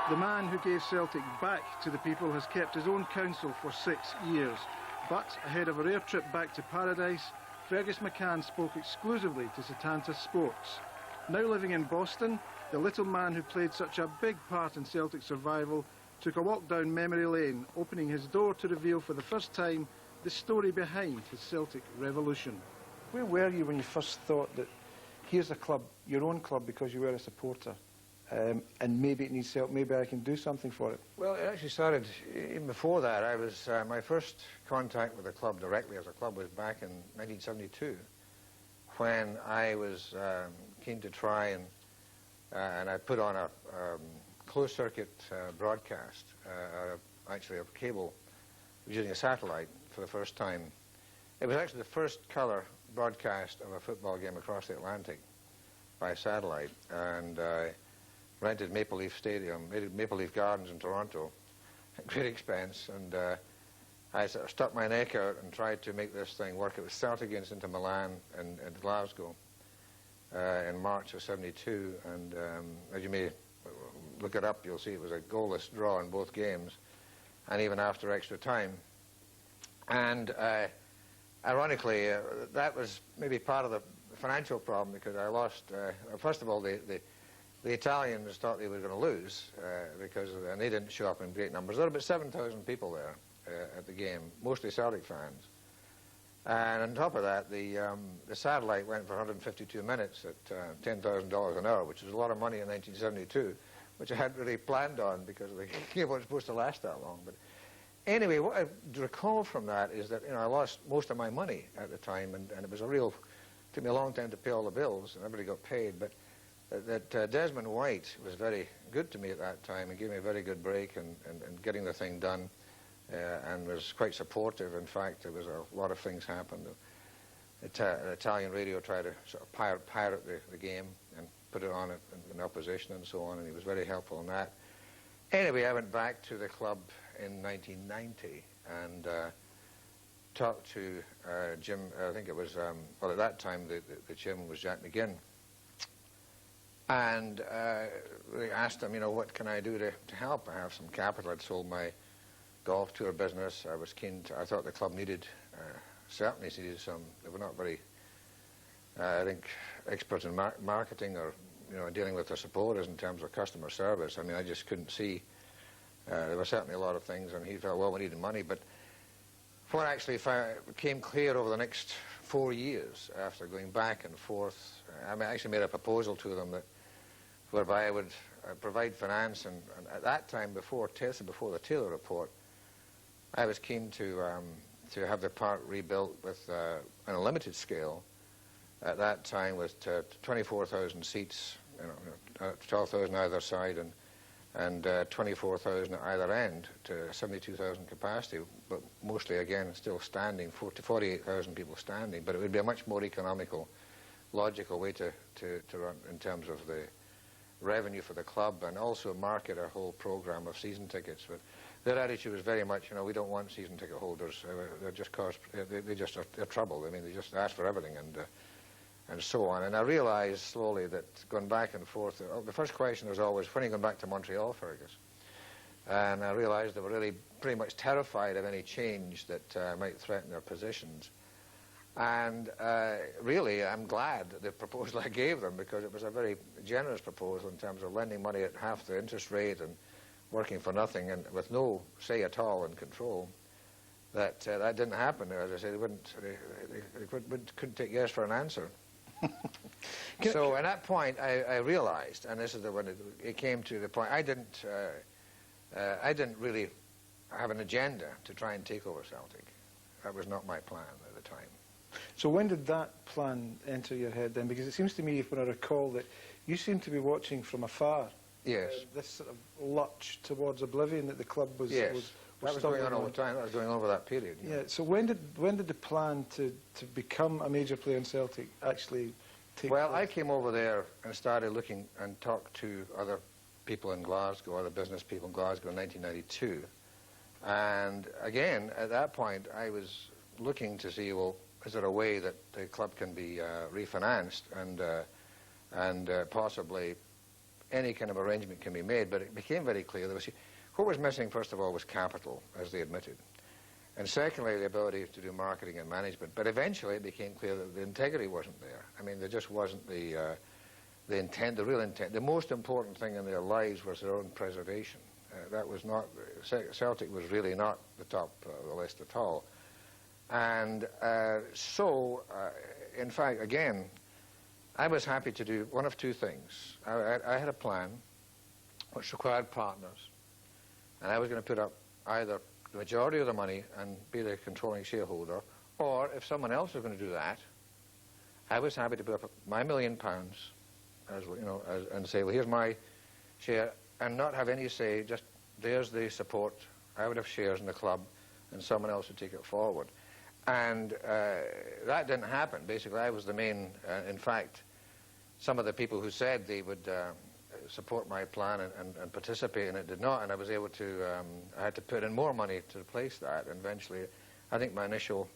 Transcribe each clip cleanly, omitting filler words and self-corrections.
The man who gave Celtic back to the people has kept his own counsel for 6 years. But ahead of a rare trip back to paradise, Fergus McCann spoke exclusively to Setanta Sports. Now living in Boston, the little man who played such a big part in Celtic survival took a walk down memory lane, opening his door to reveal for the first time the story behind his Celtic revolution. Where were you when you first thought that here's a club, your own club, because you were a supporter, and maybe it needs help, maybe I can do something for it? Well, it actually started even before that. I was my first contact with the club directly as a club was back in 1972, when I was keen to try and I put on a closed-circuit broadcast, actually a cable, using a satellite for the first time. It was actually the first colour broadcast of a football game across the Atlantic by satellite, and rented Maple Leaf Stadium, Maple Leaf Gardens in Toronto, at great expense, and I sort of stuck my neck out and tried to make this thing work. It was Celtic against Inter Milan in Glasgow in March of '72, and as you may look it up, you'll see it was a goalless draw in both games, and even after extra time. And ironically, that was maybe part of the financial problem, because I lost, first of all, the Italians thought they were going to lose, and they didn't show up in great numbers. There were about 7,000 people there at the game, mostly Celtic fans. And on top of that, the satellite went for 152 minutes at $10,000 an hour, which was a lot of money in 1972, which I hadn't really planned on because the game wasn't supposed to last that long. But anyway, what I recall from that is that I lost most of my money at the time, and it was it took me a long time to pay all the bills, and everybody got paid. But that Desmond White was very good to me at that time and gave me a very good break and getting the thing done, and was quite supportive. In fact, there was a lot of things happened. Italian radio tried to sort of pirate the game and put it on in opposition and so on, and he was very helpful in that. Anyway, I went back to the club in 1990 and talked to Jim. I think it was, well, at that time the chairman was Jack McGinn, and we asked him, what can I do to help? I have some capital. I'd sold my golf tour business. I was keen to, I thought the club certainly needed some. They were not very, I think, expert in marketing or dealing with their supporters in terms of customer service. I mean, I just couldn't see. There were certainly a lot of things, and he felt, well, we needed money. But what actually became clear over the next 4 years, after going back and forth, I actually made a proposal to them whereby I would provide finance, and at that time, before the Taylor report, I was keen to have the park rebuilt with on a limited scale. At that time, with 24,000 seats, 12,000 either side, and 24,000 at either end, to 72,000 capacity, but mostly, again, still standing, 48,000 people standing. But it would be a much more economical, logical way to run in terms of the revenue for the club, and also market a whole program of season tickets. But their attitude was very much, we don't want season ticket holders. They're trouble. I mean, they just ask for everything, and so on. And I realized slowly that going back and forth, the first question was always, when are you going back to Montreal, Fergus? And I realized they were really pretty much terrified of any change that might threaten their positions. And really, I'm glad that the proposal I gave them, because it was a very generous proposal in terms of lending money at half the interest rate and working for nothing and with no say at all in control. That didn't happen. As I say, they couldn't take yes for an answer. So at that point, I realized, and this is when it came to the point, I didn't really have an agenda to try and take over Celtic. That was not my plan at the time. So when did that plan enter your head then? Because it seems to me, when I recall, that you seem to be watching from afar. Yes. This sort of lurch towards oblivion that the club was. Yes. That was going on all the time. That was going on over that period. Yeah. So when did the plan to become a major player in Celtic actually take Well, place? I came over there and started looking and talked to other people in Glasgow, other business people in Glasgow in 1992. And again, at that point, I was looking to see, well, is there a way that the club can be refinanced and possibly any kind of arrangement can be made, but it became very clear what was missing, first of all, was capital, as they admitted. And secondly, the ability to do marketing and management. But eventually it became clear that the integrity wasn't there. I mean, there just wasn't the intent, the real intent. The most important thing in their lives was their own preservation. That was not, Celtic was really not the top of the list at all. And in fact, again, I was happy to do one of two things. I had a plan which required partners, and I was going to put up either the majority of the money and be the controlling shareholder, or if someone else was going to do that, I was happy to put up my £1 million, and say, well, here's my share, and not have any say, just there's the support. I would have shares in the club, and someone else would take it forward. And that didn't happen. Basically, I was the main, in fact, some of the people who said they would support my plan and participate in it did not, and I was able to, I had to put in more money to replace that, and eventually, I think my initial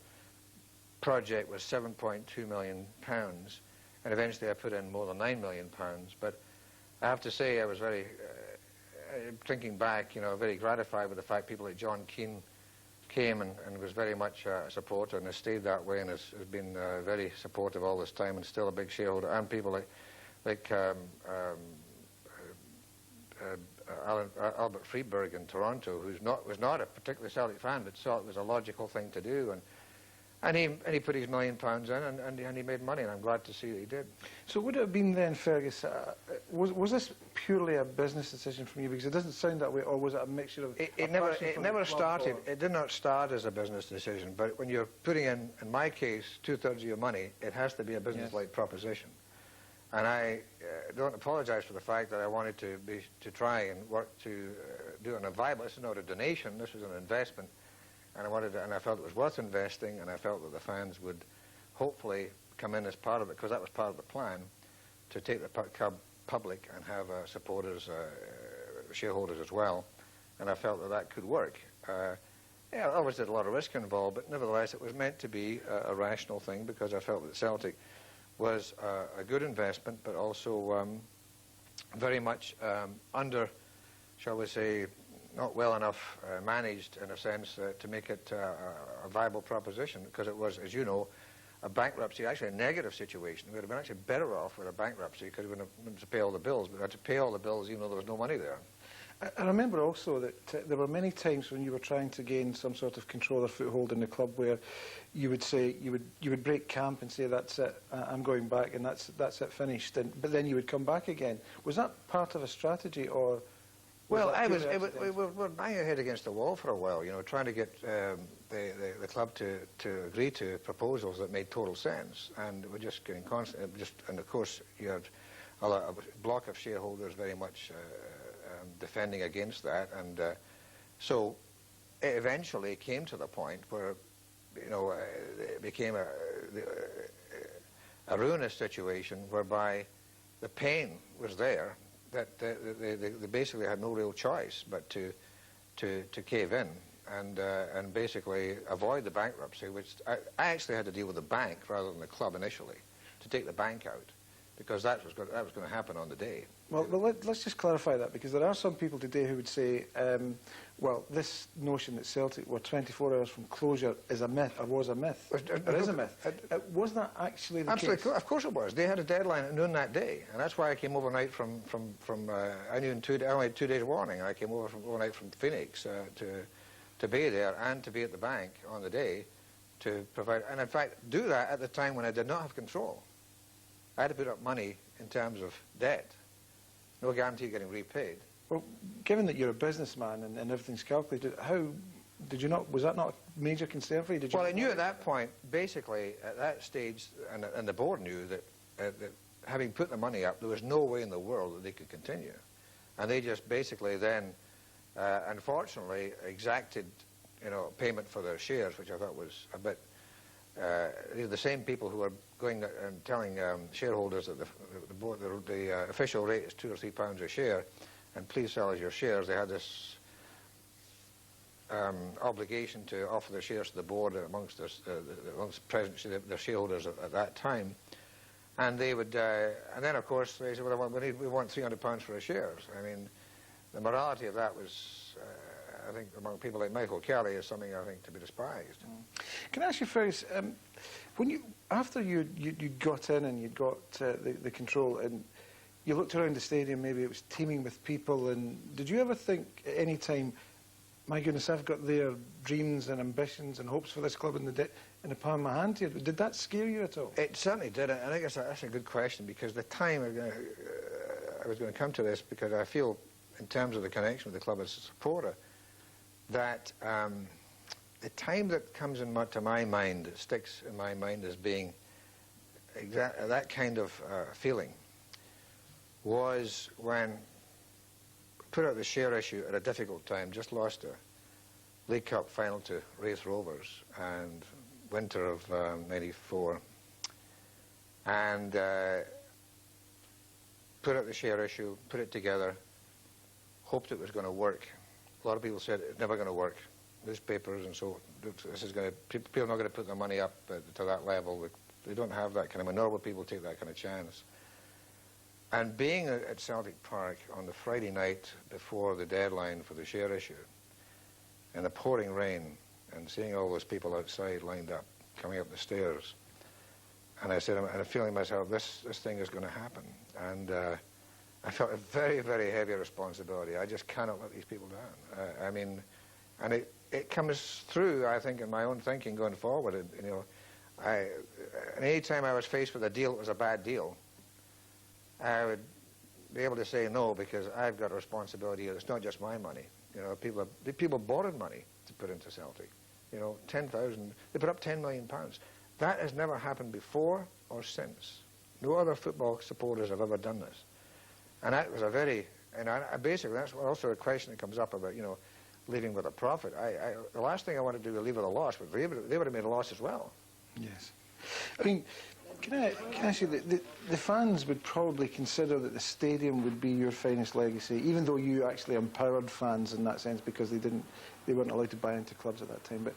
project was £7.2 million, and eventually I put in more than £9 million, but I have to say I was very, thinking back, very gratified with the fact people like John Keane came and was very much a supporter, and has stayed that way, and has been very supportive all this time, and still a big shareholder, and people like Albert Friedberg in Toronto, was not a particularly Celtic fan, but saw it was a logical thing to do, and he put his £1 million in, and he made money, and I'm glad to see that he did. So would it have been then, Fergus, was this purely a business decision from you? Because it doesn't sound that way, or was it a mixture of... It never started. It did not start as a business decision, but when you're putting in my case, 2/3 of your money, it has to be a business-like proposition. And I don't apologize for the fact that I wanted to try and work to do it on a viable... This is not a donation, this was an investment. And I felt it was worth investing, and I felt that the fans would hopefully come in as part of it, because that was part of the plan, to take the club public and have supporters, shareholders as well. And I felt that could work. Yeah, obviously there's a lot of risk involved, but nevertheless it was meant to be a rational thing, because I felt that Celtic was a good investment, but also very much under, shall we say, not well enough managed, in a sense, to make it a viable proposition, because it was, as you know, a bankruptcy, actually a negative situation. We would have been actually better off with a bankruptcy, because we wouldn't have to pay all the bills, but we had to pay all the bills even though there was no money there. I remember also that there were many times when you were trying to gain some sort of control or foothold in the club where you would say, you would break camp and say, that's it, I'm going back, and that's it, finished, but then you would come back again. Was that part of a strategy, or... Well, we were banging our head against the wall for a while, trying to get the club to agree to proposals that made total sense, and we're just getting constant. And of course, you had a block of shareholders very much defending against that, and so it eventually came to the point where, it became a ruinous situation whereby the pain was there, that they basically had no real choice but to cave in and basically avoid the bankruptcy, which I actually had to deal with the bank rather than the club initially, to take the bank out, because that was going to happen on the day. Well, let's just clarify that, because there are some people today who would say, well, this notion that Celtic were 24 hours from closure is a myth, or was a myth. It is a myth. Was that actually the case? Absolutely, of course it was. They had a deadline at noon that day, and that's why I came overnight from I knew I only had 2 days warning, and I came overnight from Phoenix to be there and to be at the bank on the day to provide, and in fact do that at the time when I did not have control. I had to put up money in terms of debt. No guarantee of getting repaid. Well, given that you're a businessman and everything's calculated, how did you not? Was that not a major concern for you? Well, I knew at that point, basically at that stage, and the board knew that having put the money up, there was no way in the world that they could continue, and they just basically then, unfortunately, exacted, payment for their shares, which I thought was a bit. The same people who were going and telling shareholders that the official rate is £2 or £3 a share, and please sell us your shares. They had this obligation to offer their shares to the board amongst their shareholders at that time. And they would, and then of course they said, well, we want £300 for our shares. I mean, the morality of that was, I think, among people like Michael Kelly is something I think to be despised. Can I ask you, Fergus, after you got in and you got the control and you looked around the stadium, maybe it was teeming with people, and did you ever think at any time, my goodness, I've got their dreams and ambitions and hopes for this club in the palm of my hand here? Did that scare you at all? It certainly did. I think that's a good question, because the time I was going to come to this, because I feel, in terms of the connection with the club as a supporter, that the time that comes to my mind, that sticks in my mind as being that kind of feeling, was when we put out the share issue at a difficult time, just lost a League Cup final to Raith Rovers, and winter of '94, and put out the share issue, put it together, hoped it was going to work. A lot of people said it's never going to work. Newspapers and so, this is going to, people are not going to put their money up to that level. They don't have that kind of money, nor will people take that kind of chance. And being at Celtic Park on the Friday night before the deadline for the share issue, in the pouring rain, and seeing all those people outside lined up, coming up the stairs, and I said, I'm feeling myself, this thing is going to happen. And I felt a very, very heavy responsibility. I just cannot let these people down. I mean, and it comes through, I think, in my own thinking going forward. You know, and any time I was faced with a deal that was a bad deal, I would be able to say no, because I've got a responsibility. It's not just my money. You know, people borrowed money to put into Celtic. You know, 10,000. They put up £10 million. That has never happened before or since. No other football supporters have ever done this. And that was a very, and basically that's also a question that comes up about, you know, leaving with a profit. The last thing I wanted to do was leave with a loss, but they would have made a loss as well. Yes. I mean, can I ask you, the fans would probably consider that the stadium would be your finest legacy, even though you actually empowered fans in that sense, because they weren't allowed to buy into clubs at that time. But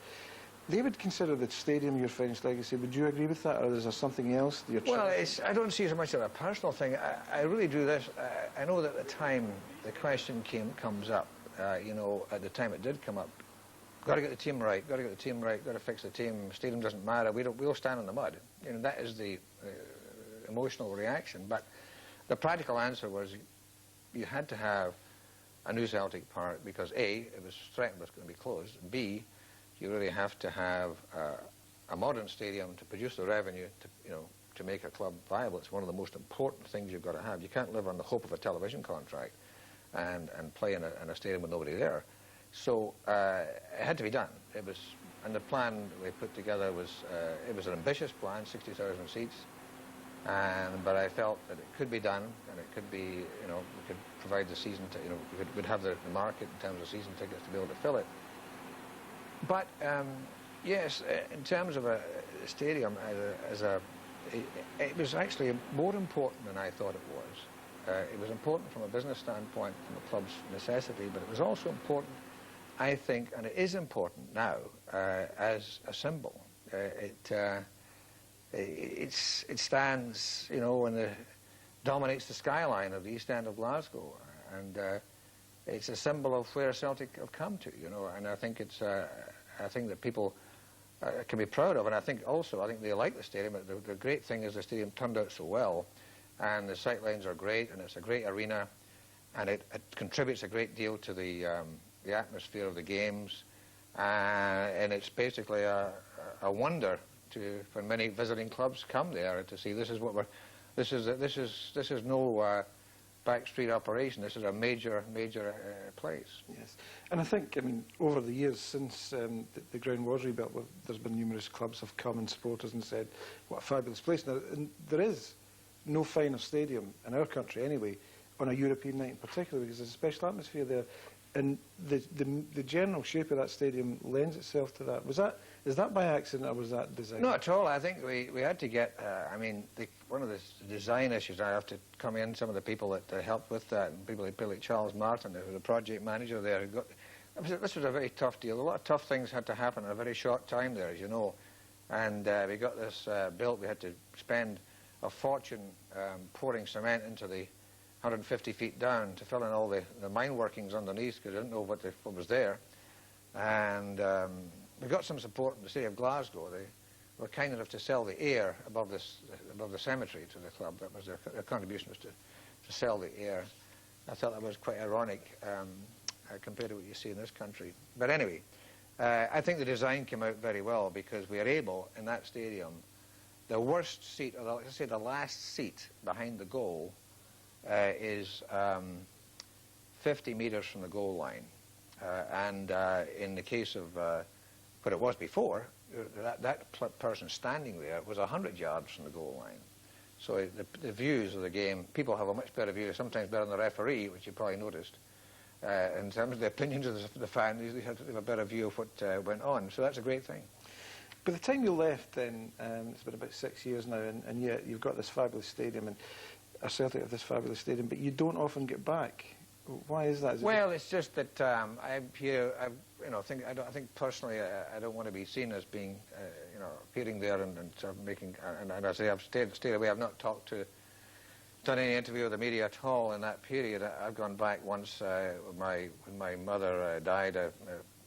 they would consider the stadium your finest legacy. Would you agree with that, or is there something else that you're Well, I don't see it so much as a personal thing. I really do this. I know that at the time the question comes up, you know, at the time it did come up, got to get the team right, got to get the team right, got to fix the team, stadium doesn't matter, we'll stand in the mud. You know, that is the emotional reaction. But the practical answer was you had to have a new Celtic Park, because A, it was threatened it was going to be closed, and B, you really have to have a modern stadium to produce the revenue to make a club viable. It's one of the most important things you've got to have. You can't live on the hope of a television contract and play in a stadium with nobody there. So it had to be done. And the plan we put together was, it was an ambitious plan, 60,000 seats, but I felt that it could be done, and it could be, you know, we could provide the season, we'd have the market in terms of season tickets to be able to fill it. But yes, in terms of a stadium, it was actually more important than I thought it was. It was important from a business standpoint, from the club's necessity, but it was also important, I think, and it is important now, as a symbol. It stands, you know, and dominates the skyline of the East End of Glasgow, and it's a symbol of where Celtic have come to, you know, and I think it's, I think that people can be proud of, and I think they like the stadium. The great thing is the stadium turned out so well, and the sightlines are great, and it's a great arena, and it contributes a great deal to the atmosphere of the games, and it's basically a wonder for many visiting clubs come there to see. This is what this is no backstreet operation. This is a major place. Yes, and I think, I mean, over the years since the ground was rebuilt, there's been numerous clubs have come and supporters and said, what a fabulous place. Now, and there is no finer stadium in our country anyway, on a European night in particular, because there's a special atmosphere there, and the general shape of that stadium lends itself to that. Is that by accident, or was that design? Not at all. I think we had to get, I mean, one of the design issues, I have to come in, some of the people that helped with that, and people like Charles Martin, who was the project manager there. This was a very tough deal. A lot of tough things had to happen in a very short time there, as you know. And we got this built. We had to spend a fortune pouring cement into the 150 feet down to fill in all the mine workings underneath because they didn't know what was there. And we got some support from the city of Glasgow. They were kind enough to sell the air above the cemetery to the club. That was their contribution, was to sell the air. I thought that was quite ironic compared to what you see in this country. But anyway, I think the design came out very well because we are able, in that stadium, the worst seat, or let's say the last seat behind the goal, is 50 metres from the goal line. And in the case of what it was before, that person standing there was 100 yards from the goal line. So the views of the game, people have a much better view, sometimes better than the referee, which you probably noticed. In terms of the opinions of the fans, they have a better view of what went on. So that's a great thing. By the time you left then, it's been about 6 years now, and yet you've got this fabulous stadium, and Celtic have this fabulous stadium, but you don't often get back. Why is that? Well, it's just that I'm here. I think personally, I don't want to be seen as being, appearing there and sort of making. And as I say, I've stayed away. I've not done any interview with the media at all in that period. I've gone back once when my mother died. I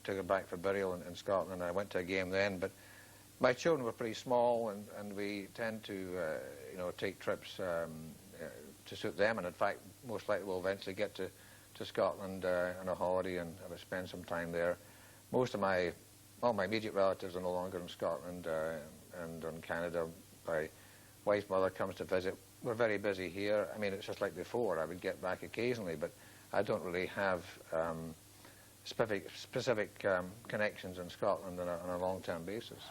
took her back for burial in Scotland. I went to a game then, but my children were pretty small, and we tend to, take trips to suit them. And in fact, most likely we'll eventually get to Scotland on a holiday and spend some time there. Most of all my immediate relatives are no longer in Scotland and in Canada. My wife's mother comes to visit. We're very busy here. I mean, it's just like before. I would get back occasionally, but I don't really have specific connections in Scotland on a long-term basis.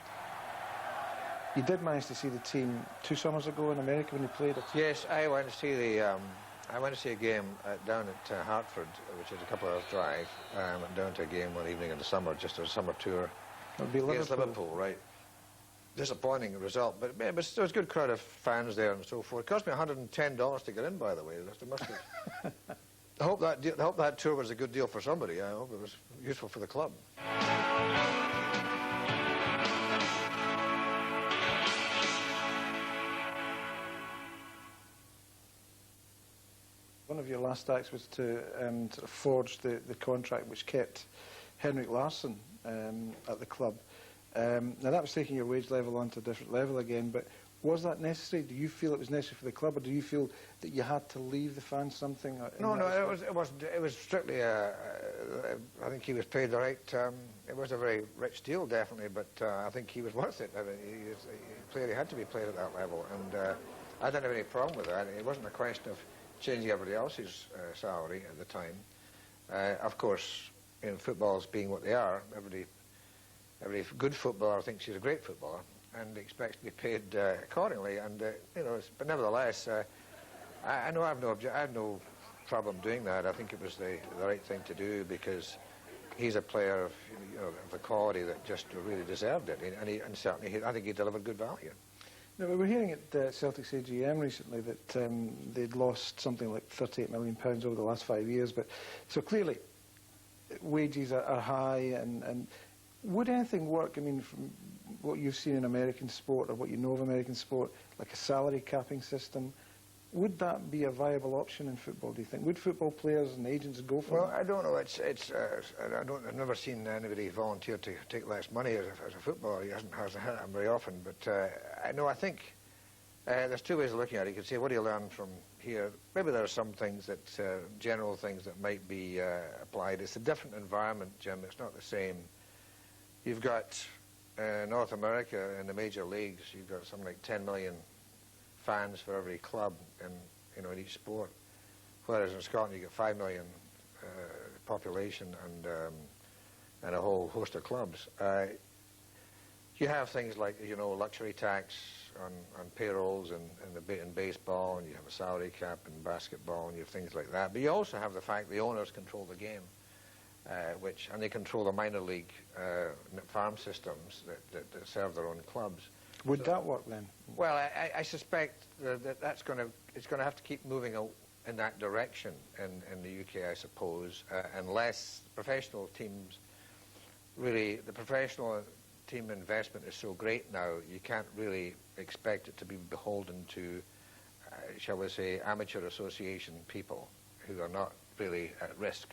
You did manage to see the team 2 summers ago in America when you played it. Yes, I went to see a game down at Hartford, which is a couple of hours drive. Went down to a game one evening in the summer, just a summer tour. That would be Liverpool. Liverpool, right. Disappointing result, but there was a good crowd of fans there and so forth. It cost me $110 to get in, by the way. I hope that tour was a good deal for somebody. I hope it was useful for the club. One of your last acts was to sort of forge the contract which kept Henrik Larsson at the club. Now that was taking your wage level onto a different level again, but was that necessary? Do you feel it was necessary for the club, or do you feel that you had to leave the fans something? No, it wasn't. It was strictly I think he was paid the right. It was a very rich deal, definitely, but I think he was worth it. I mean, he had to be played at that level, and I didn't have any problem with that. It wasn't a question of changing everybody else's salary at the time. Of course, footballs being what they are, every good footballer thinks he's a great footballer and expects to be paid accordingly. And but nevertheless, I have no problem doing that. I think it was the right thing to do because he's a player of the quality that just really deserved it, and certainly I think he delivered good value. No, we were hearing at Celtic's AGM recently that they'd lost something like £38 million over the last 5 years. But so clearly, wages are high, and would anything work? I mean, from what you've seen in American sport or what you know of American sport, like a salary capping system, would that be a viable option in football? Do you think? Would football players and agents go for it? Well, I don't know. I've never seen anybody volunteer to take less money as a footballer. He hasn't happened very often. But I think there's 2 ways of looking at it. You could say, what do you learn from here? Maybe there are some things that, general things that might be applied. It's a different environment, Jim. It's not the same. You've got North America in the major leagues. You've got something like 10 million fans for every club in each sport, whereas in Scotland you get 5 million population and a whole host of clubs. You have things like luxury tax on payrolls in baseball, and you have a salary cap in basketball, and you have things like that. But you also have the fact the owners control the game, and they control the minor league farm systems that serve their own clubs. Would that work then? Well, I suspect that it's going to have to keep moving in that direction in the UK, I suppose, unless professional teams the professional team investment is so great now, you can't really expect it to be beholden to shall we say, amateur association people who are not really at risk.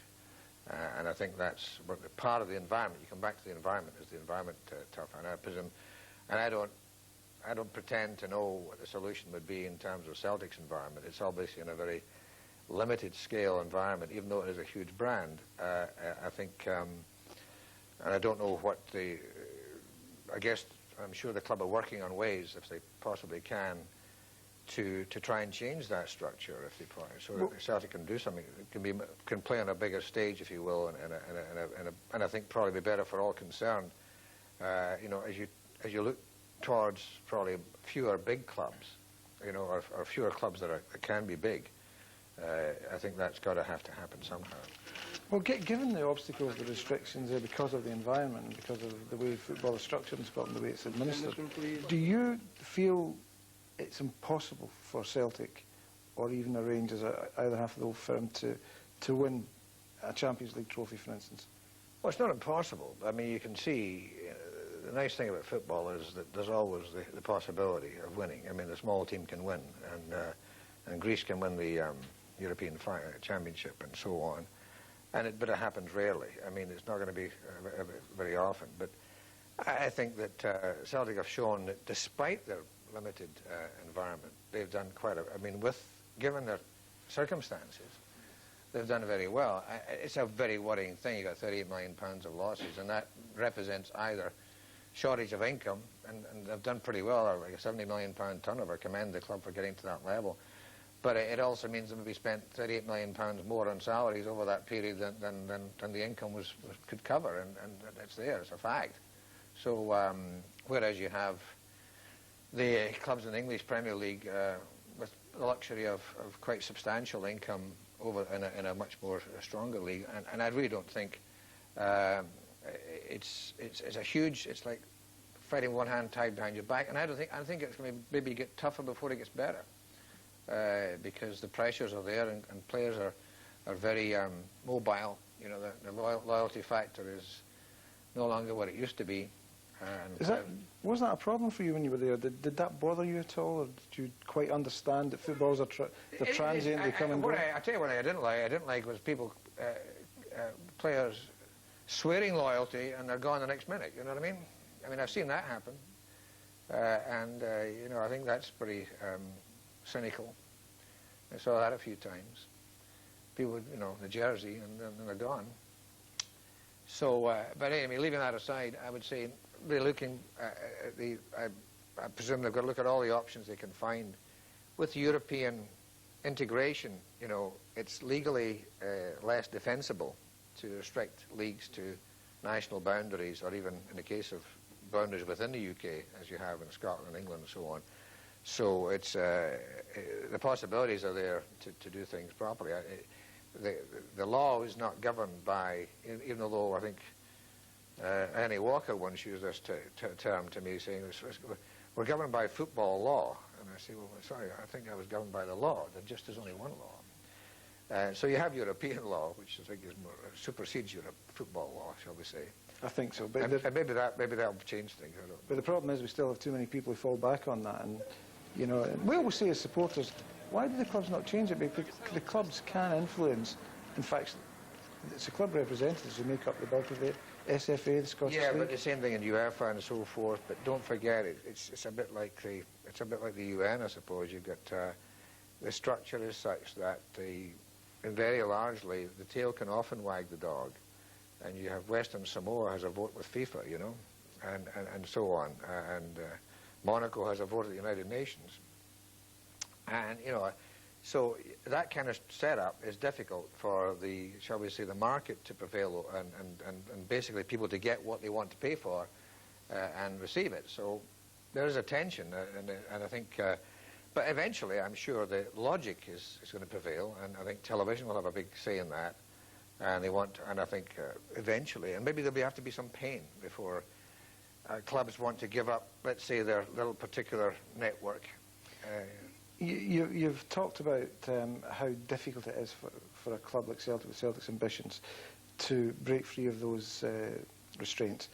And I think that's part of the environment. You come back to the environment. Is the environment tough? And I presume, and I don't pretend to know what the solution would be in terms of Celtic's environment. It's obviously in a very limited scale environment, even though it is a huge brand. I think, and I don't know what I guess I'm sure the club are working on ways, if they possibly can, to try and change that structure, if they so that Celtic can do something, can play on a bigger stage, if you will, and I think probably be better for all concerned. You know, as you look towards probably fewer big clubs, you know, or fewer clubs that can be big. I think that's got to happen somehow. Well, given the obstacles, the restrictions there because of the environment and because of the way football is structured in Scotland, the way it's administered, do you feel it's impossible for Celtic or even the Rangers, either half of the old firm, to win a Champions League trophy, for instance? Well, it's not impossible. I mean, you can see, the nice thing about football is that there's always the possibility of winning. I mean, the small team can win, and Greece can win the European Championship and so on. But it happens rarely. I mean, it's not going to be very often. But I think that Celtic have shown that despite their limited environment, they've done quite I mean, given their circumstances, they've done very well. It's a very worrying thing. You've got £38 million of losses, and that represents either shortage of income, and they've done pretty well, like a £70 million turnover. I commend the club for getting to that level. But it also means that we spent £38 million more on salaries over that period than the income could cover, and it's there, it's a fact. So whereas you have the clubs in the English Premier League with the luxury of quite substantial income over in a much more stronger league, and I really don't think it's a huge. It's like fighting one hand tied behind your back, and I think it's going to maybe get tougher before it gets better. Because the pressures are there and players are very mobile. You know, the loyalty factor is no longer what it used to be. Was that a problem for you when you were there? Did that bother you at all, or did you quite understand that football's they're transient, they come and go? I tell you what I didn't like. I didn't like was people, players swearing loyalty and they're gone the next minute. You know what I mean? I mean, I've seen that happen, you know, I think that's pretty cynical. I saw that a few times. People, you know, the jersey, and then they're gone. So, but anyway, leaving that aside, I would say, really looking at I presume they've got to look at all the options they can find. With European integration, you know, it's legally less defensible to restrict leagues to national boundaries, or even in the case of boundaries within the UK, as you have in Scotland, England, and so on. So it's the possibilities are there to do things properly. The law is not governed by, even though I think Annie Walker once used this term to me, saying we're governed by football law. And I say, well, sorry, I think I was governed by the law. There just is only one law. So you have European law, which I think is more, supersedes your football law, shall we say. I think so. But and maybe that'll change things. I don't know. But the problem is we still have too many people who fall back on that. And you know, we always say as supporters, why do the clubs not change it? Because the clubs can influence. In fact, it's the club representatives who make up the bulk of the SFA, the Scottish League. Yeah, but the same thing in UEFA and so forth. But don't forget, it's a bit like the UN, I suppose. You've got the structure is such that very largely the tail can often wag the dog, and you have Western Samoa has a vote with FIFA, you know, and so on, and Monaco has a vote at the United Nations, and you know, so that kind of setup is difficult for the, shall we say, the market to prevail, and basically people to get what they want to pay for and receive it. So there is a tension, and I think, but eventually I'm sure the logic is going to prevail, and I think television will have a big say in that, and I think eventually, and maybe there'll have to be some pain before clubs want to give up, let's say, their little particular network. You've talked about how difficult it is for a club like Celtic, with Celtic's ambitions, to break free of those restraints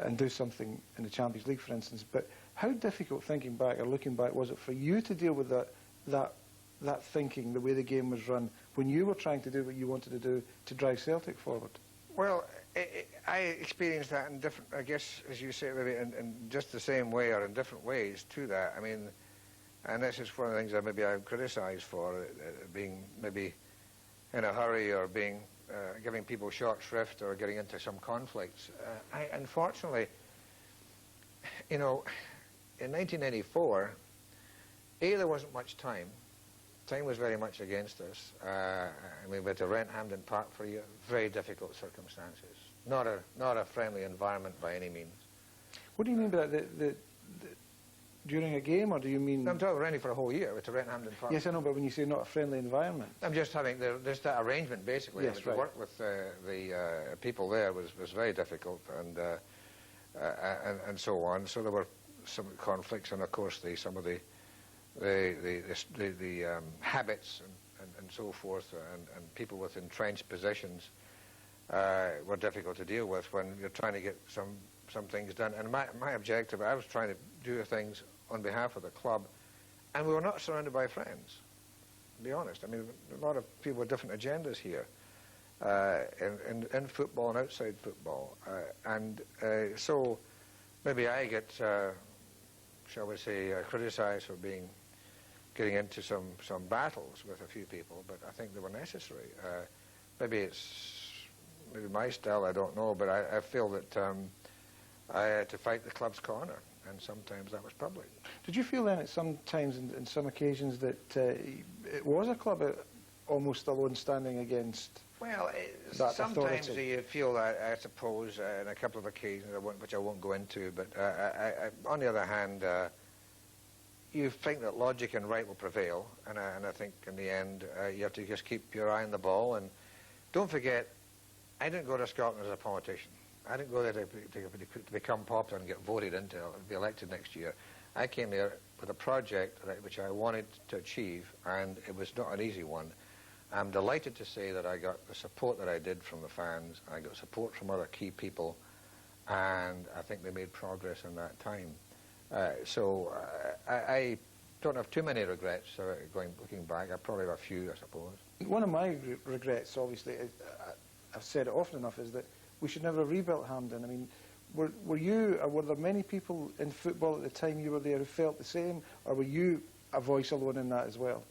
and do something in the Champions League, for instance. But how difficult, thinking back or looking back, was it for you to deal with that that thinking, the way the game was run, when you were trying to do what you wanted to do to drive Celtic forward? Well, I experienced that in different, I guess, as you say, maybe in just the same way or in different ways to that. I mean, and this is one of the things that maybe I'm criticised for, being maybe in a hurry or being giving people short shrift or getting into some conflicts. Unfortunately, you know, in 1994, there wasn't much time. Time was very much against us. I mean, we had to rent Hampden Park for very difficult circumstances. Not a friendly environment by any means. What do you mean by that? During a game, or do you mean... I'm talking renting for a whole year. We had to rent Hampden Park. Yes, I know, but when you say not a friendly environment... I'm just having just that arrangement, basically. Yes, to right. work with the people there was very difficult, and so on. So there were some conflicts, and of course some of the habits and so forth, and people with entrenched positions were difficult to deal with when you're trying to get some things done. And my objective, I was trying to do things on behalf of the club, and we were not surrounded by friends, to be honest. I mean, a lot of people with different agendas here, in football and outside football. So maybe I get, shall we say, criticised for getting into some battles with a few people, but I think they were necessary. Maybe my style, I don't know, but I feel that I had to fight the club's corner, and sometimes that was public. Did you feel then at some times, in some occasions, that it was a club almost alone standing against Well, that sometimes authority? you feel that, I suppose, on a couple of occasions, which I won't go into, but on the other hand, you think that logic and right will prevail, and I think in the end you have to just keep your eye on the ball. And don't forget, I didn't go to Scotland as a politician. I didn't go there to become popular and get voted into, be elected next year. I came there with a project which I wanted to achieve, and it was not an easy one. I'm delighted to say that I got the support that I did from the fans. I got support from other key people, and I think they made progress in that time. So I don't have too many regrets looking back. I probably have a few, I suppose. One of my regrets, obviously, I've said it often enough, is that we should never have rebuilt Hampden. I mean, were you, or were there many people in football at the time you were there who felt the same, or were you a voice alone in that as well?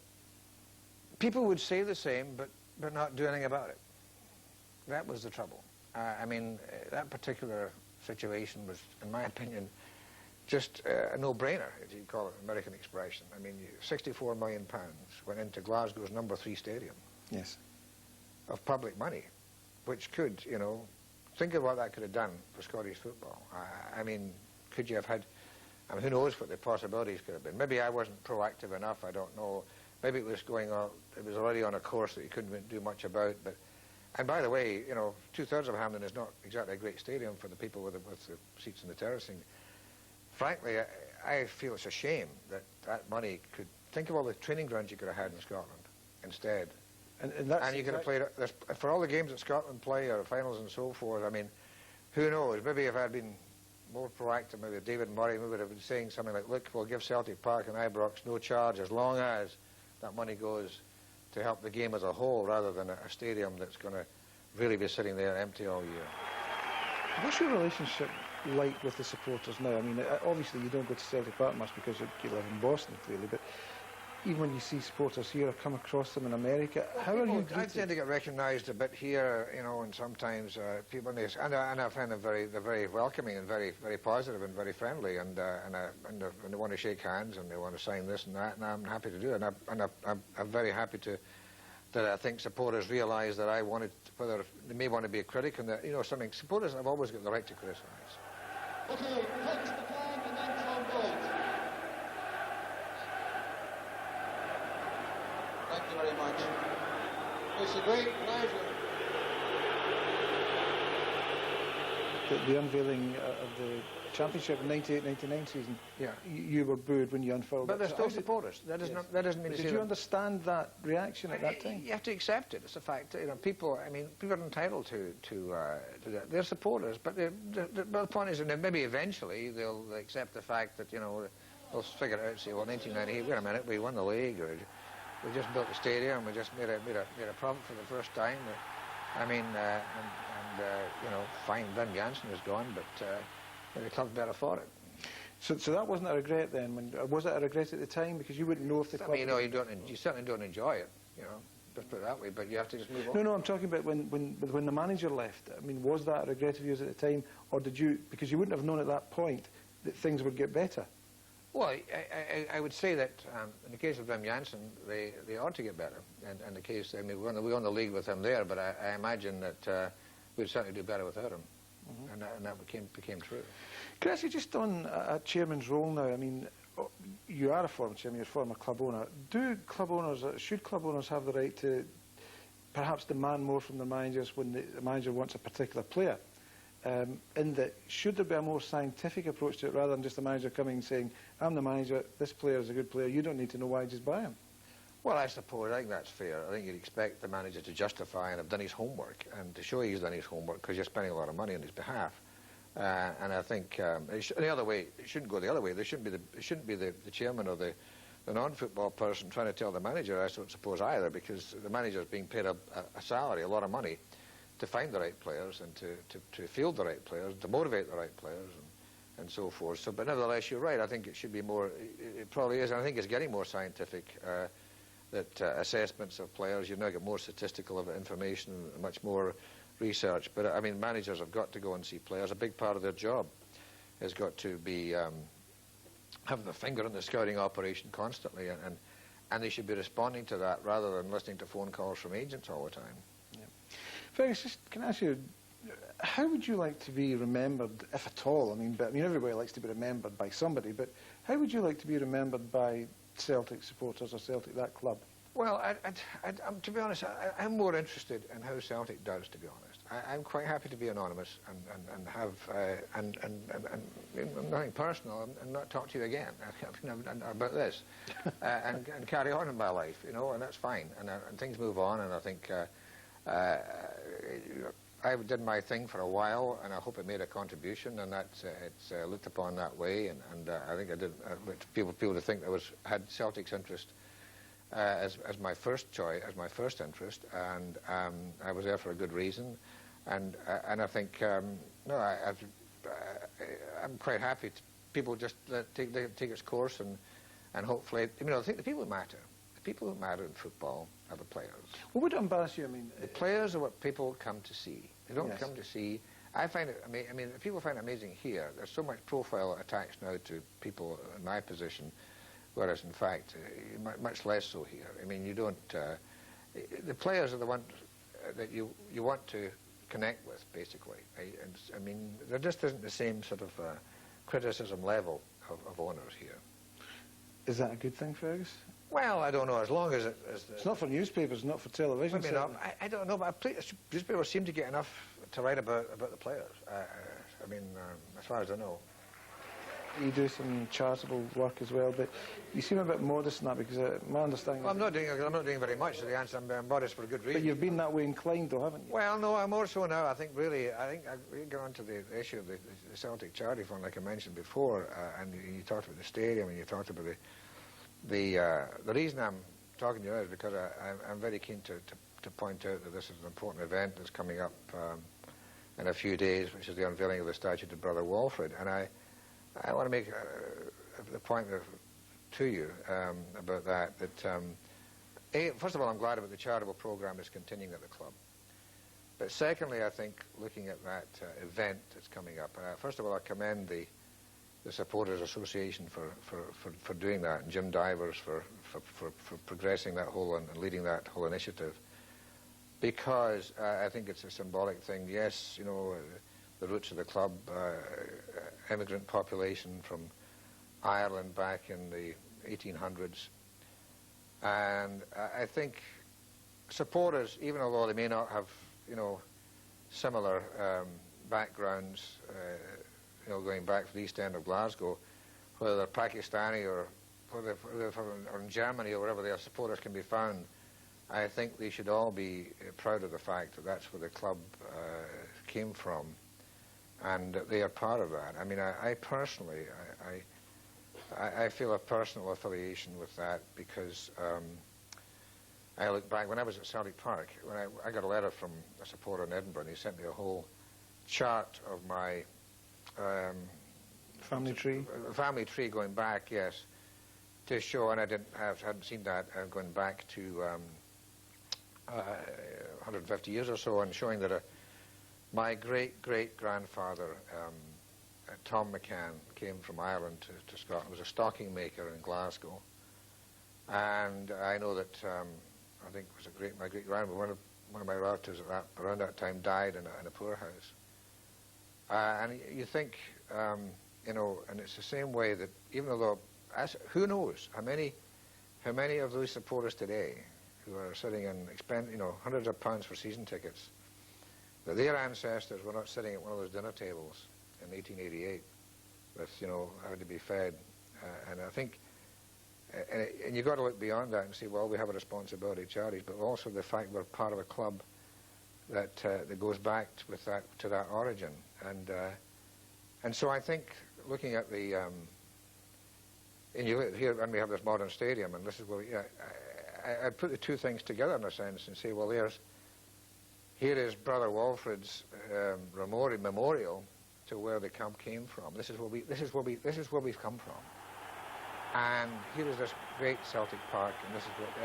People would say the same, but not do anything about it. That was the trouble. I mean, that particular situation was, in my opinion, just a no-brainer, if you call it an American expression. I mean, £64 million went into Glasgow's number 3 stadium. Yes. Of public money, which could, you know, think of what that could have done for Scottish football. I mean, could you have had, I mean, who knows what the possibilities could have been. Maybe I wasn't proactive enough, I don't know. Maybe it was already on a course that you couldn't do much about. But, and by the way, you know, 2/3 of Hampden is not exactly a great stadium for the people with the seats in the terracing. Frankly, I feel it's a shame that money could, think of all the training grounds you could have had in Scotland instead. And you could have played, for all the games that Scotland play, or finals and so forth, I mean, who knows, maybe if I'd been more proactive, maybe David Murray would have been saying something like, look, we'll give Celtic Park and Ibrox no charge as long as that money goes to help the game as a whole, rather than a stadium that's going to really be sitting there empty all year. What's your relationship like with the supporters now? I mean, obviously you don't go to Celtic Park much because you live in Boston, clearly, but even when you see supporters here or come across them in America, how are you greeted? I tend to get recognised a bit here, you know, and sometimes people, and I find them they're very welcoming and very positive and very friendly, and they want to shake hands and they want to sign this and that, and I'm happy to do it, and I'm very happy that I think supporters realise that I wanted, whether they may want to be a critic, and that, you know, supporters have always got the right to criticise. Okay, Fergus McCann and then Tom Boyd. Thank you very much. It's a great pleasure. The unveiling of the championship in 98-99 season, Yeah. You were booed when you unfurled But it. they're So still how did- supporters. That doesn't Yes. that doesn't mean to Did say you that- understand that reaction at that time? You have to accept it. It's a fact. You know, people. I mean, people are entitled to that. They're supporters, but the point is, that maybe eventually they'll accept the fact that, you know, they'll figure it out and say, well, 1998, wait a minute, we won the league, or we just built the stadium, we just made a profit for the first time. I mean, you know, fine, Ben Jansen is gone, but the club's better for it. So that wasn't a regret then? Was it a regret at the time? Because you wouldn't know if the club... You know, you certainly don't enjoy it, you know, just put it that way, but you have to just move on. No, I'm talking about when the manager left. I mean, was that a regret of yours at the time, or did you... Because you wouldn't have known at that point that things would get better. Well, I would say that in the case of Wim Jansen, they ought to get better. And in the case, I mean, we won the league with him there, but I imagine that we'd certainly do better without him. And that became true. Can I ask you just on a chairman's role now? I mean, you are a former chairman, you're a former club owner. Should club owners have the right to perhaps demand more from the managers when the manager wants a particular player? In that, should there be a more scientific approach to it rather than just the manager coming and saying, I'm the manager, this player is a good player, you don't need to know why, just buy him? Well, I suppose, I think that's fair. I think you'd expect the manager to justify and have done his homework and to show he's done his homework because you're spending a lot of money on his behalf. And I think the other way, it shouldn't go the other way. It shouldn't be the chairman or the non-football person trying to tell the manager, I don't suppose either, because the manager is being paid a salary, a lot of money, to find the right players and to field the right players, to motivate the right players and so forth. So, but nevertheless, you're right. I think it should be more, it probably is, and I think it's getting more scientific, that assessments of players, you now get more statistical information, much more research. But I mean, managers have got to go and see players. A big part of their job has got to be having their finger in the scouting operation constantly, and they should be responding to that rather than listening to phone calls from agents all the time. Yeah. Fergus, just can I ask you, how would you like to be remembered, if at all? I mean, everybody likes to be remembered by somebody, but how would you like to be remembered by Celtic supporters or Celtic, that club? Well, to be honest, I'm more interested in how Celtic does, to be honest. I'm quite happy to be anonymous and have nothing personal and not talk to you again about this and carry on in my life, you know, and that's fine. And things move on, and I think I did my thing for a while, and I hope it made a contribution, and that's it's looked upon that way. And I think I did. People to think I had Celtic's interest as my first choice, as my first interest, and I was there for a good reason. And I think no, I'm quite happy. People just take its course, and hopefully, you know, I think the people who matter. The people who matter in football are the players. Well, would it embarrass you? I mean, the players are what people come to see. They don't come to see. I find it. I mean, people find it amazing here. There's so much profile attached now to people in my position, whereas in fact, much less so here. I mean, you don't. The players are the ones that you want to connect with, basically. I mean, there just isn't the same sort of criticism level of owners here. Is that a good thing, Fergus? Well, I don't know. As long as it's not for newspapers, not for television. Maybe not. I don't know, but newspapers seem to get enough to write about the players. I mean, as far as I know. You do some charitable work as well, but you seem a bit modest in that, because my understanding. Well, I'm not doing very much. So the answer, I'm modest for a good reason. But you've been that way inclined, though, haven't you? Well, no, I'm more so now. I think really, we get on to the issue of the Celtic Charity Fund, like I mentioned before, and you talked about the stadium, and you talked about the reason I'm talking to you now is because I'm very keen to point out that this is an important event that's coming up in a few days, which is the unveiling of the statue to Brother Walfrid, and I want to make the point to you about that. First of all, I'm glad about the charitable program is continuing at the club. But secondly, I think looking at that event that's coming up, first of all, I commend the Supporters Association for doing that, and Jim Divers for progressing that whole and leading that whole initiative, because I think it's a symbolic thing. Yes, you know, the roots of the club, immigrant population from Ireland back in the 1800s, and I think supporters, even although they may not have, you know, similar backgrounds, you know, going back to the East End of Glasgow, whether they're Pakistani or whether they're in Germany or wherever their supporters can be found, I think they should all be proud of the fact that that's where the club came from, and they are part of that. I mean, I personally, I feel a personal affiliation with that because I look back, when I was at Celtic Park, when I got a letter from a supporter in Edinburgh, and he sent me a whole chart of my family tree. Family tree going back, yes, to show, and I hadn't seen that going back to 150 years or so, and showing that my great-great-grandfather, Tom McCann, came from Ireland to Scotland, was a stocking maker in Glasgow, and I know that I think it was my great-grandmother, one of my relatives around that time died in a poorhouse. And you think, you know, and it's the same way that even though, who knows how many of those supporters today who are sitting and expend, you know, hundreds of pounds for season tickets, that their ancestors were not sitting at one of those dinner tables in 1888 with, you know, having to be fed. And I think, and you've got to look beyond that and say, well, we have a responsibility to charities, but also the fact we're part of a club that goes back to that origin. And so I think looking at the, and you look here, and we have this modern stadium, and this is where I put the two things together in a sense and say, well, here is Brother Walfrid's memorial to where the camp came from. This is where we've come from. And here is this great Celtic Park, and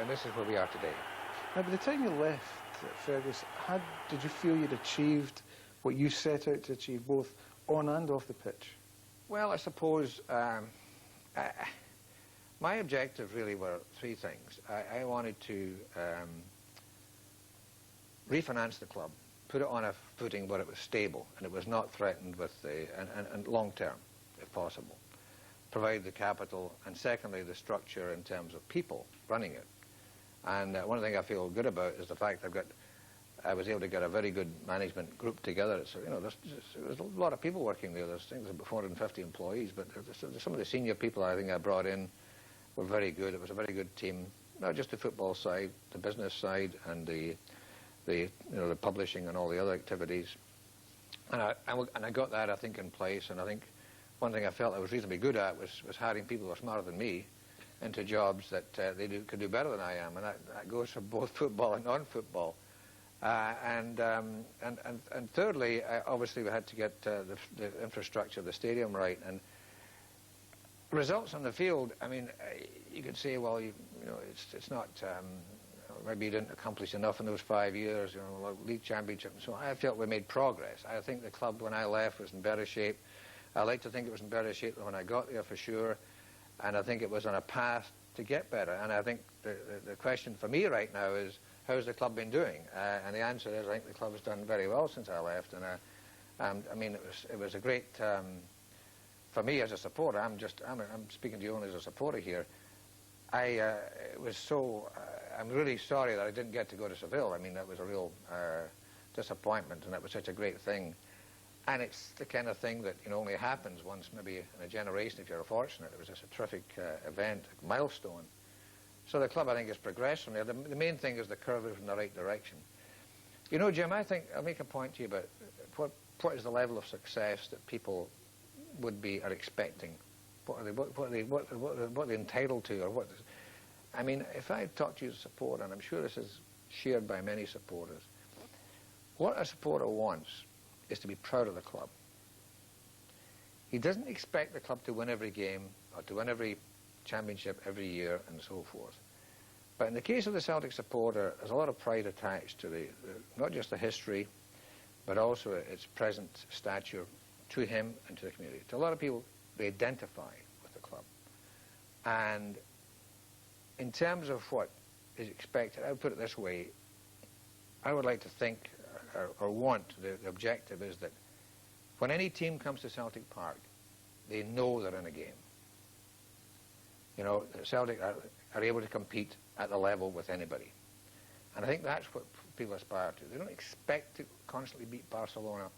this is where we are today. Now, by the time you left, Fergus, did you feel you'd achieved what you set out to achieve, both on and off the pitch? Well, I suppose my objective really were three things. I wanted to refinance the club, put it on a footing where it was stable and it was not threatened with and long term, if possible. Provide the capital, and secondly, the structure in terms of people running it. And one thing I feel good about is the fact I was able to get a very good management group together. So, you know, there's a lot of people working there. There's about 450 employees, but some of the senior people I think I brought in were very good. It was a very good team, not just the football side, the business side, and the publishing and all the other activities. And I got that, I think, in place. And I think one thing I felt I was reasonably good at was hiring people who are smarter than me into jobs that could do better than I am, and that goes for both football and non-football. And thirdly, obviously we had to get the infrastructure of the stadium right. And results on the field, I mean, you could say, well, you know, it's not. Maybe you didn't accomplish enough in those 5 years, you know, like league championship and so on. I felt we made progress. I think the club, when I left, was in better shape. I like to think it was in better shape than when I got there, for sure. And I think it was on a path to get better. And I think the question for me right now is, how's the club been doing? And the answer is, I think the club has done very well since I left. And I mean, it was a great, for me as a supporter, I'm speaking to you only as a supporter here. It was so, I'm really sorry that I didn't get to go to Seville. I mean, that was a real disappointment, and that was such a great thing. And it's the kind of thing that, you know, only happens once maybe in a generation if you're fortunate. It was just a terrific event, a milestone. So the club, I think, has progressed from there. The main thing is the curve is in the right direction. You know, Jim, I think I'll make a point to you about what is the level of success that people are expecting. What are they entitled to, or what? I mean, if I talk to you as a supporter, and I'm sure this is shared by many supporters, what a supporter wants is to be proud of the club. He doesn't expect the club to win every game or to win every championship every year and so forth. But in the case of the Celtic supporter, there's a lot of pride attached to not just the history, but also its present stature to him and to the community. To a lot of people, they identify with the club. And in terms of what is expected, I would put it this way, I would like to think or want, the objective is that when any team comes to Celtic Park, they know they're in a game. You know, Celtic are able to compete at the level with anybody. And I think that's what people aspire to. They don't expect to constantly beat Barcelona,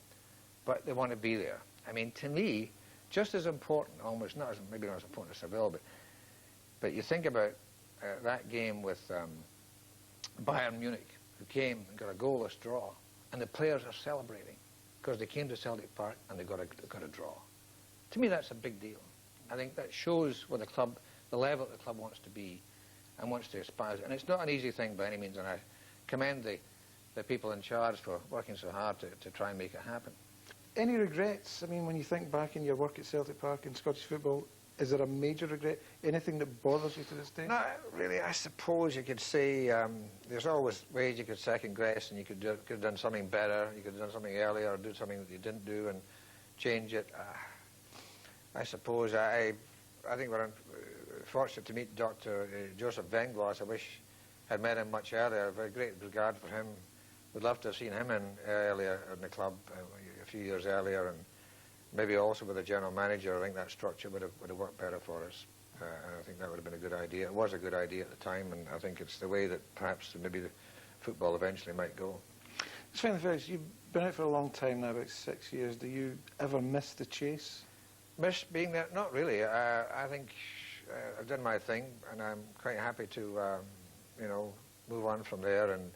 but they want to be there. I mean, to me, just as important, almost maybe not as important as Seville, but you think about that game with Bayern Munich, who came and got a goalless draw, and the players are celebrating because they came to Celtic Park and they got a draw. To me, that's a big deal. I think that shows what the level that the club wants to be and wants to aspire to. And it's not an easy thing by any means, and I commend the people in charge for working so hard to try and make it happen. Any regrets? I mean, when you think back in your work at Celtic Park in Scottish football, is there a major regret? Anything that bothers you to this day? No, really, I suppose you could say there's always ways you could second guess, and you could have done something better, you could have done something earlier, or do something that you didn't do and change it. I suppose I think we're fortunate to meet Dr. Joseph Venglos. I wish I'd met him much earlier. I have a great regard for him. Would love to have seen him earlier in the club, a few years earlier, and maybe also with the general manager. I think that structure would have worked better for us. And I think that would have been a good idea. It was a good idea at the time, and I think it's the way that perhaps maybe the football eventually might go. Just finally, Fergus, you've been out for a long time now, about 6 years. Do you ever miss the chase? Miss being there? Not really. I think I've done my thing, and I'm quite happy to, move on from there and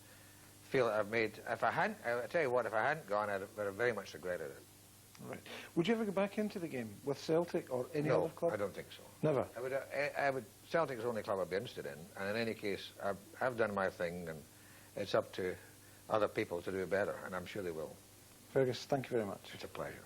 feel that I've made. If I hadn't, I tell you what, if I hadn't gone, I would have very much regretted it. Right. Would you ever go back into the game with Celtic or any other club? No, I don't think so. Never? I would. Celtic is the only club I'd be interested in, and in any case, I've done my thing, and it's up to other people to do better, and I'm sure they will. Fergus, thank you very much. It's a pleasure.